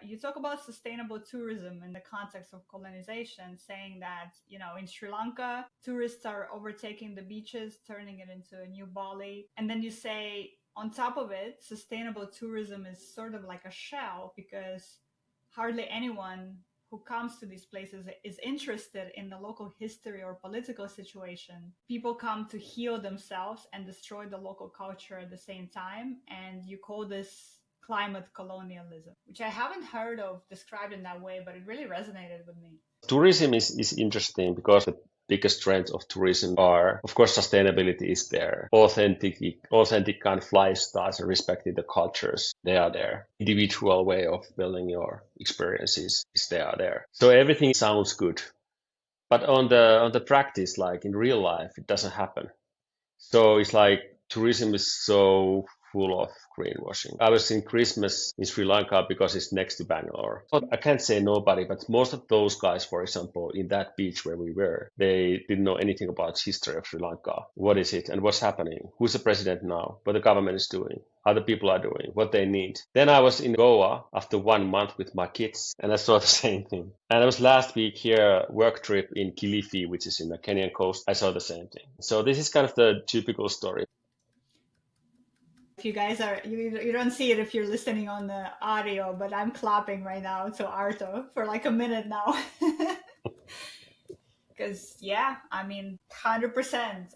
you talk about sustainable tourism in the context of colonization, saying that, in Sri Lanka, tourists are overtaking the beaches, turning it into a new Bali. And then you say, on top of it, sustainable tourism is sort of like a shell because hardly anyone who comes to these places is interested in the local history or political situation. People come to heal themselves and destroy the local culture at the same time. And you call this climate colonialism, which I haven't heard of described in that way, but it really resonated with me. Tourism is interesting because the biggest strengths of tourism are, of course, sustainability is there. Authentic kind of lifestyles and respecting the cultures, they are there. Individual way of building your experiences is they are there. So everything sounds good. But on the practice, like in real life, it doesn't happen. So it's like tourism is so full of greenwashing. I was in Christmas in Sri Lanka because it's next to Bangalore. So I can't say nobody, but most of those guys, for example, in that beach where we were, they didn't know anything about history of Sri Lanka. What is it and what's happening? Who's the president now? What the government is doing? How the people are doing? What they need? Then I was in Goa after 1 month with my kids and I saw the same thing. And it was last week here, work trip in Kilifi, which is in the Kenyan coast. I saw the same thing. So this is kind of the typical story. If you guys you don't see it if you're listening on the audio, but I'm clapping right now to Arto for like a minute now. Because, yeah, I mean, 100%,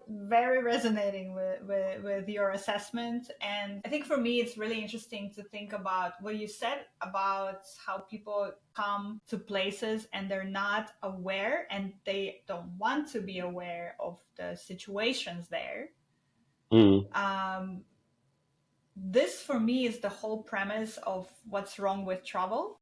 very resonating with your assessment. And I think for me, it's really interesting to think about what you said about how people come to places and they're not aware and they don't want to be aware of the situations there. Mm. This for me is the whole premise of what's wrong with travel.